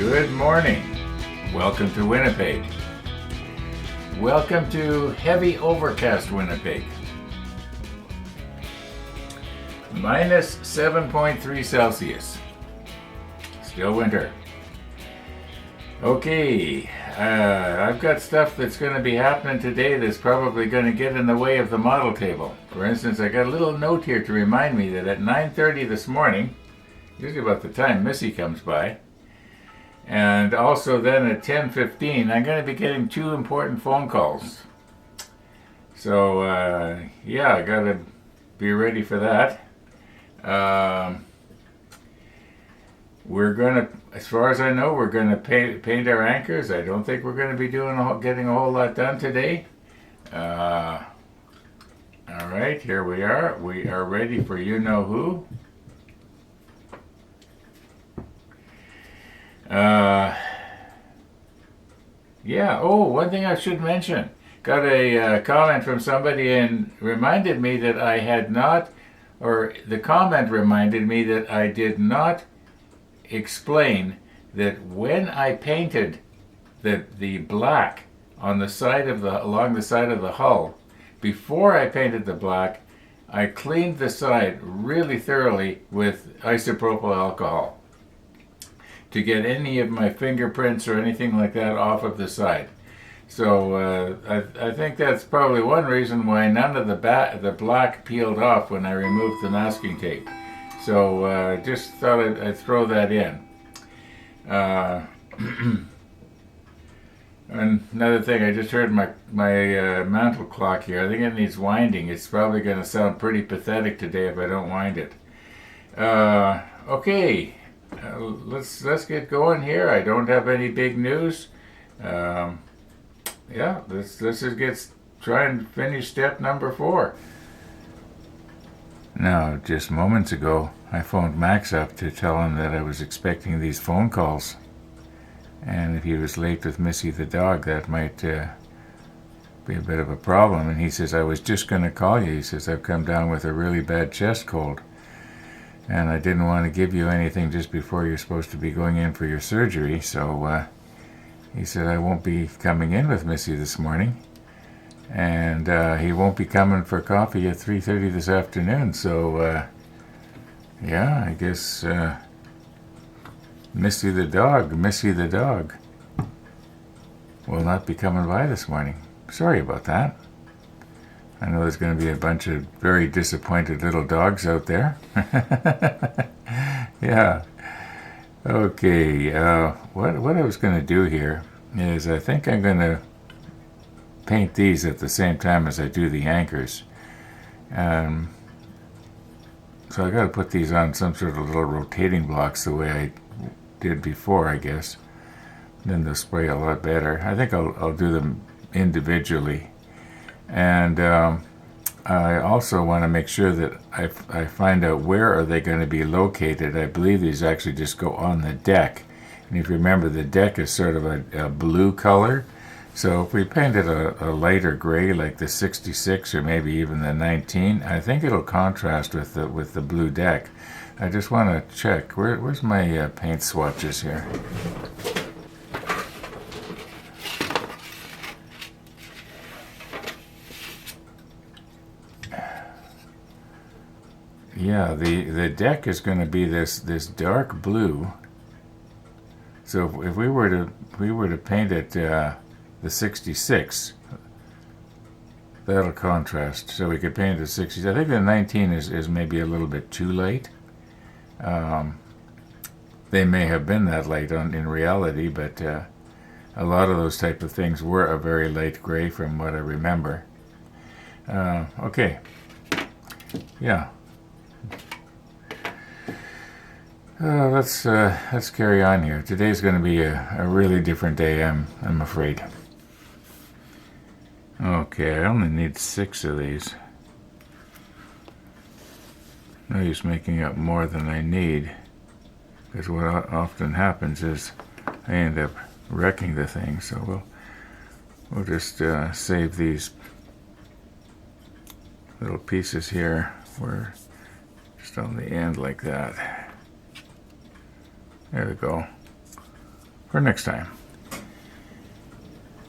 Good morning. Welcome to Winnipeg. Welcome to heavy overcast Winnipeg. Minus 7.3 Celsius. Still winter. Okay, I've got stuff that's going to be happening today that's probably going to get in the way of the model table. For instance, I got a little note here to remind me that at 9:30 this morning, usually about the time Missy comes by, and also then at 10:15, I'm going to be getting two important phone calls. So, yeah, I got to be ready for that. We're going to, as far as I know, we're going to paint our anchors. I don't think we're going to be getting a whole lot done today. All right, here we are. We are ready for you-know-who. Yeah, one thing I should mention. Got a comment from somebody and reminded me that I had not, or the comment reminded me that I did not explain that when I painted the black on the side of along the side of the hull, before I painted the black, I cleaned the side really thoroughly with isopropyl alcohol to get any of my fingerprints or anything like that off of the side. So I think that's probably one reason why none of the black peeled off when I removed the masking tape. So just thought I'd throw that in. And another thing, I just heard my mantle clock here. I think it needs winding. It's probably going to sound pretty pathetic today if I don't wind it. Okay, let's get going here. I don't have any big news. Yeah, let's just try and finish step number 4. Now, just moments ago, I phoned Max up to tell him that I was expecting these phone calls. And if he was late with Missy the dog, that might be a bit of a problem. And he says, I was just going to call you. He says, I've come down with a really bad chest cold. And I didn't want to give you anything just before you're supposed to be going in for your surgery. So he said, I won't be coming in with Missy this morning. And he won't be coming for coffee at 3:30 this afternoon. So, yeah, I guess Missy the dog will not be coming by this morning. Sorry about that. I know there's going to be a bunch of very disappointed little dogs out there. Yeah. Okay, what I was going to do here is I think I'm going to paint these at the same time as I do the anchors. So I got to put these on some sort of little rotating blocks the way I did before, I guess. Then they'll spray a lot better. I think I'll do them individually. And I also want to make sure that I find out where are they going to be located. I believe these actually just go on the deck. And if you remember, the deck is sort of a blue color. So if we painted a lighter gray like the 66 or maybe even the 19, I think it'll contrast with the blue deck. I just want to check. Where's my paint swatches here? Yeah, the deck is going to be this dark blue. So if we were to paint it the 66, that'll contrast. So we could paint the 60s. I think the 19 is maybe a little bit too light. They may have been that light in reality, but a lot of those type of things were a very light gray from what I remember. Okay. Yeah. Let's carry on here. Today's going to be a really different day, I'm afraid. Okay, I only need 6 of these. No use making up more than I need, because what often happens is I end up wrecking the thing. So we'll just save these little pieces here. We're just on the end like that. There we go. for next time.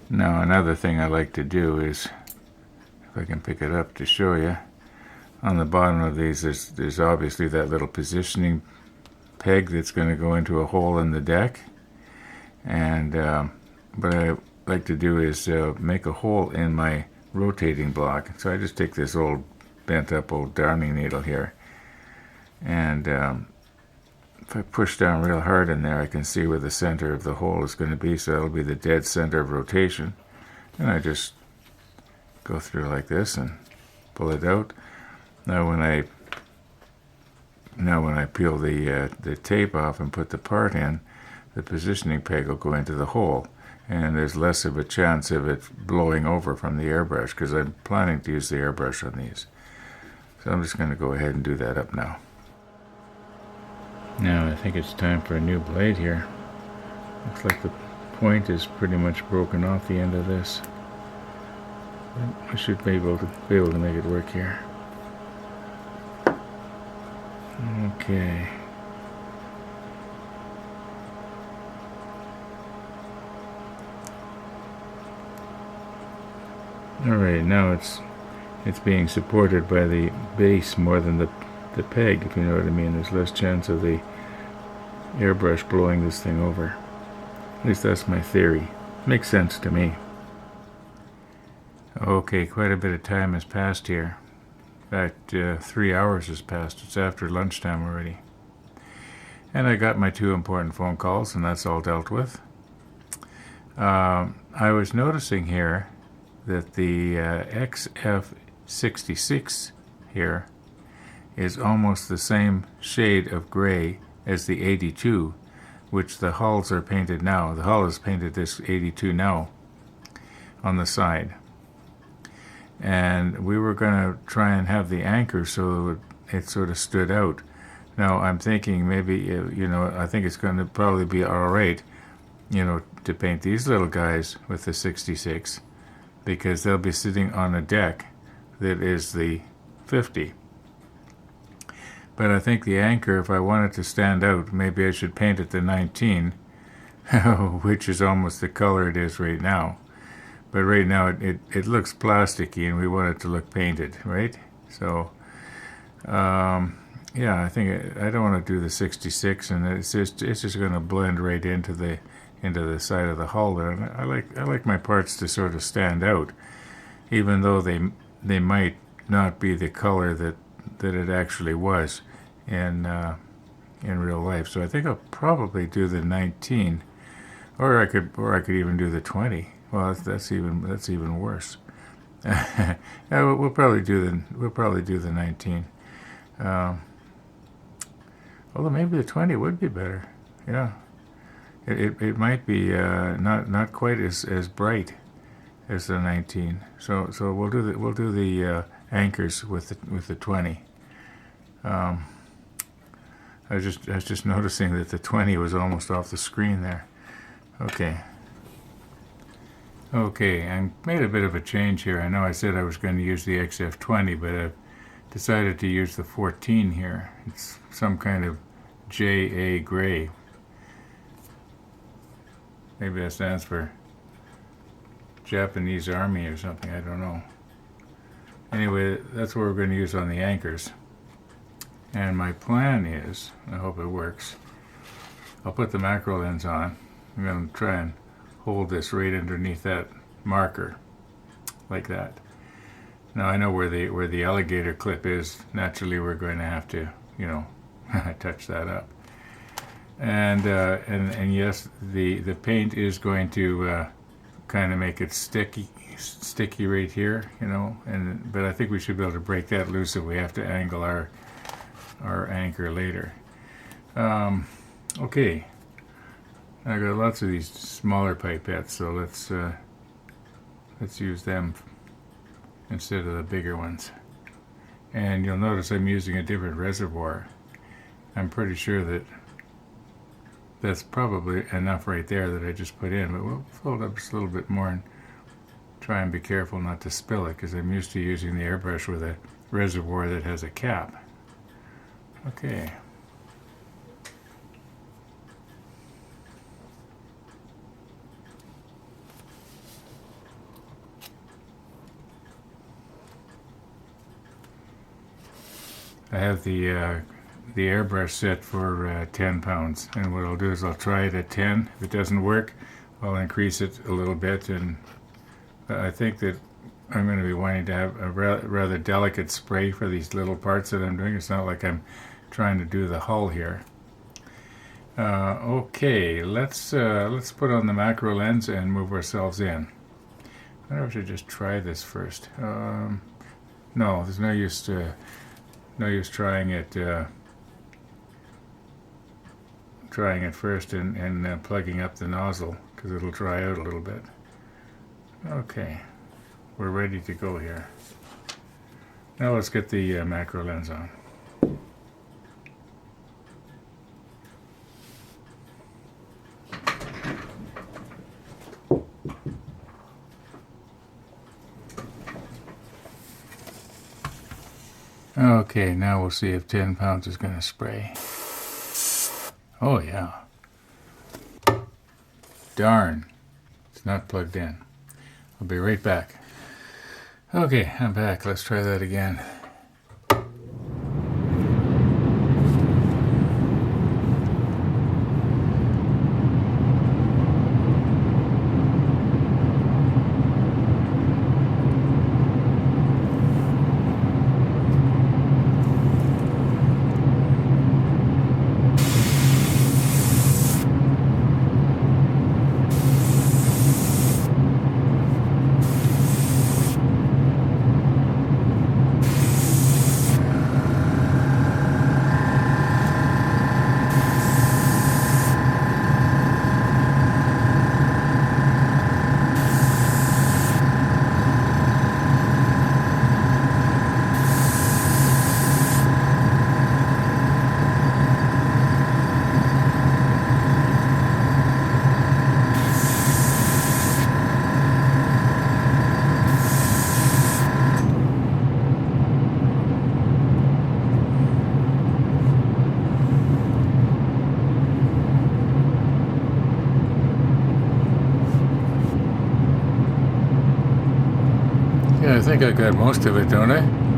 Now another thing I like to do is, if I can pick it up to show you, on the bottom of these there's obviously that little positioning peg that's going to go into a hole in the deck, and what I like to do is make a hole in my rotating block. So I just take this old bent up old darning needle here, and if I push down real hard in there, I can see where the center of the hole is going to be, so that'll be the dead center of rotation. And I just go through like this and pull it out. Now when I peel the tape off and put the part in, the positioning peg will go into the hole, and there's less of a chance of it blowing over from the airbrush, because I'm planning to use the airbrush on these. So I'm just going to go ahead and do that up now. Now I think it's time for a new blade here. Looks like the point is pretty much broken off the end of this. I should be able to make it work here. Okay. Alright, now it's being supported by the base more than the peg, if you know what I mean. There's less chance of the airbrush blowing this thing over. At least that's my theory. Makes sense to me. Okay, quite a bit of time has passed here. In fact, 3 hours has passed. It's after lunchtime already. And I got my 2 important phone calls, and that's all dealt with. I was noticing here that the XF66 here is almost the same shade of gray as the 82, which the hulls are painted now. The hull is painted this 82 now on the side. And we were going to try and have the anchor so it sort of stood out. Now I'm thinking maybe, I think it's going to probably be alright, to paint these little guys with the 66, because they'll be sitting on a deck that is the 50. But I think the anchor, if I want it to stand out, maybe I should paint it the 19, which is almost the color it is right now. But right now it looks plasticky, and we want it to look painted, right? So, yeah, I think I don't want to do the 66, and it's just going to blend right into the side of the hull there. And I like my parts to sort of stand out, even though they might not be the color that it actually was in real life. So I think I'll probably do the 19, or I could even do the 20. Well, that's even worse. Yeah, we'll probably do the 19. Although maybe the 20 would be better. Yeah, it might be not quite as bright as the 19. So we'll do the anchors with the 20. I was just noticing that the 20 was almost off the screen there. Okay, I made a bit of a change here. I know I said I was going to use the XF20, but I've decided to use the 14 here. It's some kind of JA gray. Maybe that stands for Japanese Army or something, I don't know. Anyway, that's what we're going to use on the anchors. And my plan is, I hope it works, I'll put the macro lens on. I'm going to try and hold this right underneath that marker, like that. Now I know where the alligator clip is. Naturally, we're going to have to, touch that up. And yes, the paint is going to kind of make it sticky right here, but I think we should be able to break that loose if we have to angle our anchor later. Okay, I got lots of these smaller pipettes, so let's use them instead of the bigger ones. And you'll notice I'm using a different reservoir. I'm pretty sure that's probably enough right there that I just put in, but we'll fill it up just a little bit more and try and be careful not to spill it, because I'm used to using the airbrush with a reservoir that has a cap. Okay. I have the airbrush set for 10 pounds, and what I'll do is I'll try it at 10. If it doesn't work, I'll increase it a little bit, and I think that I'm going to be wanting to have a rather delicate spray for these little parts that I'm doing. It's not like I'm trying to do the hull here. Okay, let's put on the macro lens and move ourselves in. I wonder if I should just try this first. No, there's no use trying it first and plugging up the nozzle, because it'll dry out a little bit. Okay, we're ready to go here. Now let's get the macro lens on. Okay, now we'll see if 10 pounds is going to spray. Oh yeah. Darn. It's not plugged in. I'll be right back. Okay, I'm back. Let's try that again. Yeah, I think I got most of it, don't I?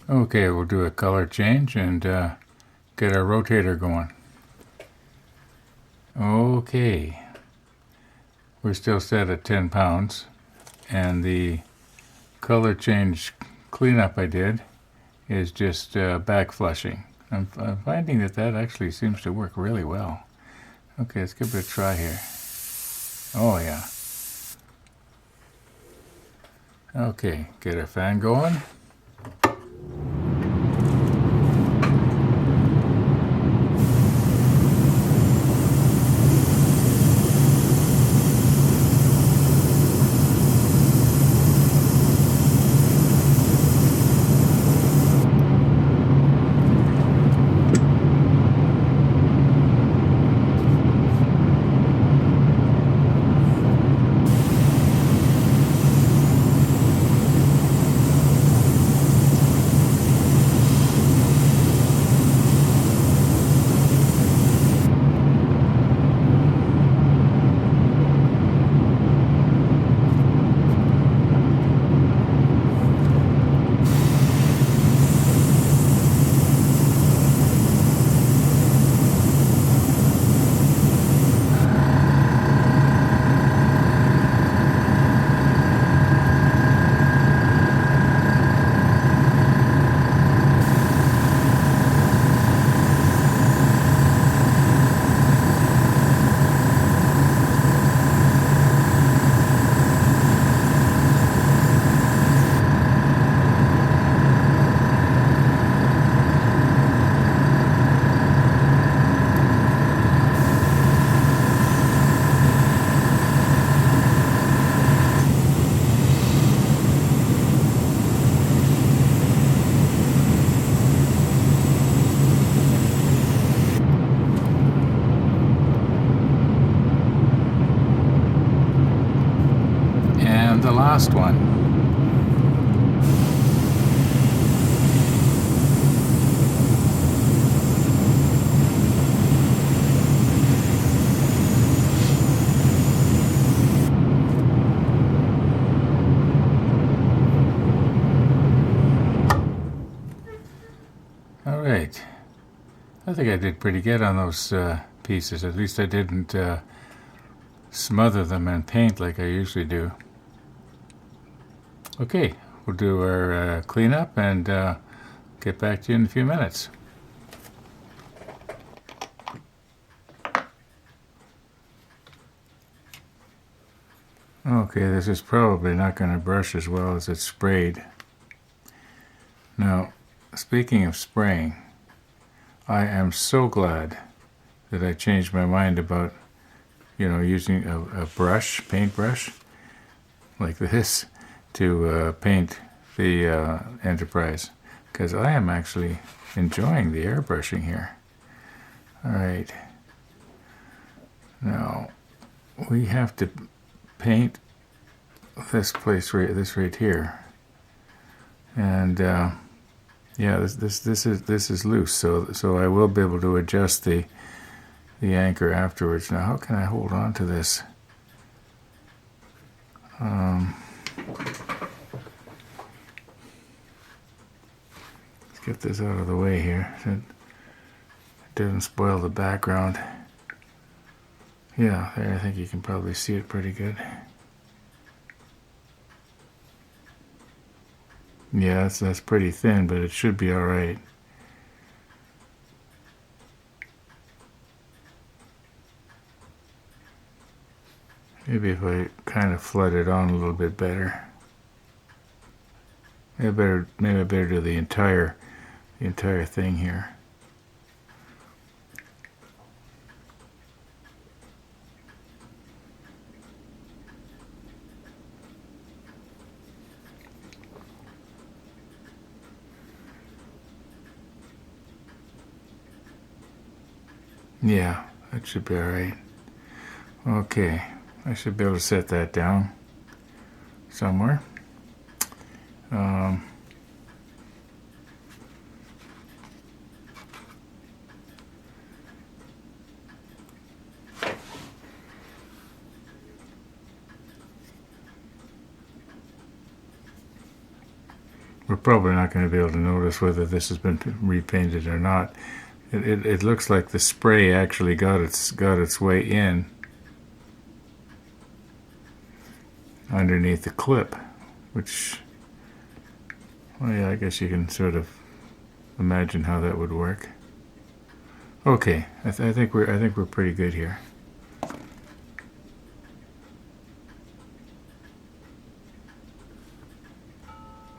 Okay, we'll do a color change and get our rotator going. Okay, we're still set at 10 pounds, and the color change cleanup I did is just back flushing. I'm finding that actually seems to work really well. Okay, let's give it a try here. Oh yeah. Okay, get our fan going. last one. All right. I think I did pretty good on those pieces. At least I didn't smother them in paint like I usually do. Okay, we'll do our cleanup and get back to you in a few minutes. Okay, this is probably not going to brush as well as it's sprayed. Now, speaking of spraying, I am so glad that I changed my mind about, using a brush, paintbrush, like this, to paint the Enterprise, because I am actually enjoying the airbrushing here. All right. Now, we have to paint this place right here, and yeah, this is loose, so I will be able to adjust the anchor afterwards. Now, how can I hold on to this? Let's get this out of the way here so it doesn't spoil the background. Yeah, there, I think you can probably see it pretty good. Yeah, that's pretty thin, but it should be all right. Maybe if I kind of flood it on a little bit better. Maybe I better do the entire thing here. Yeah, that should be all right. Okay, I should be able to set that down somewhere. We're probably not going to be able to notice whether this has been repainted or not. It looks like the spray actually got its way in underneath the clip, which, well, yeah, I guess you can sort of imagine how that would work. Okay, I think we're pretty good here.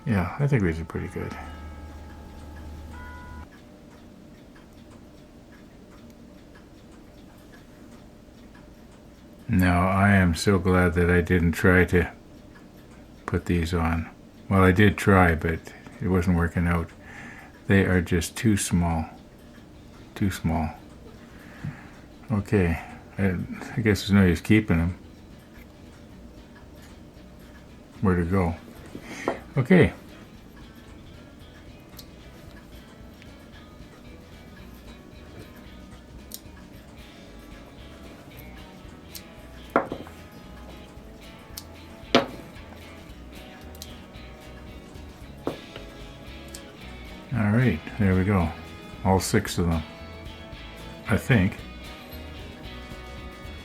Yeah, I think we did pretty good. Now, I am so glad that I didn't try to put these on. Well, I did try, but it wasn't working out. They are just too small. Too small. Okay, I guess there's no use keeping them. Where to go? Okay. All right, there we go. All 6 of them. I think.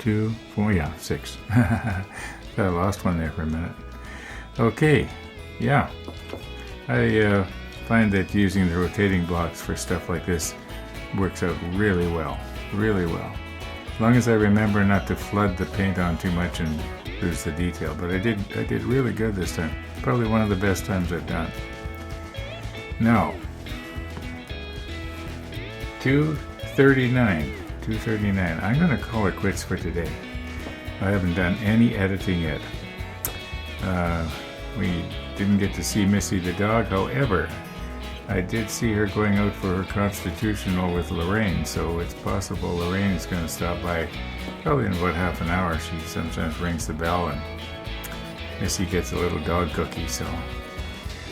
2, 4, yeah, 6. I lost one there for a minute. Okay, yeah. I find that using the rotating blocks for stuff like this works out really well. Really well. As long as I remember not to flood the paint on too much and lose the detail. But I did really good this time. Probably one of the best times I've done. Now, 2:39. I'm going to call it quits for today. I haven't done any editing yet. We didn't get to see Missy the dog. However, I did see her going out for her constitutional with Lorraine, so it's possible Lorraine is going to stop by probably in about half an hour. She sometimes rings the bell, and Missy gets a little dog cookie, so.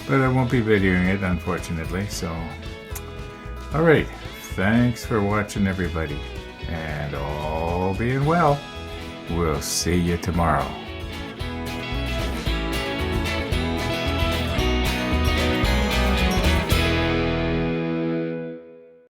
But I won't be videoing it, unfortunately, so. Alright, thanks for watching, everybody. And all being well, we'll see you tomorrow.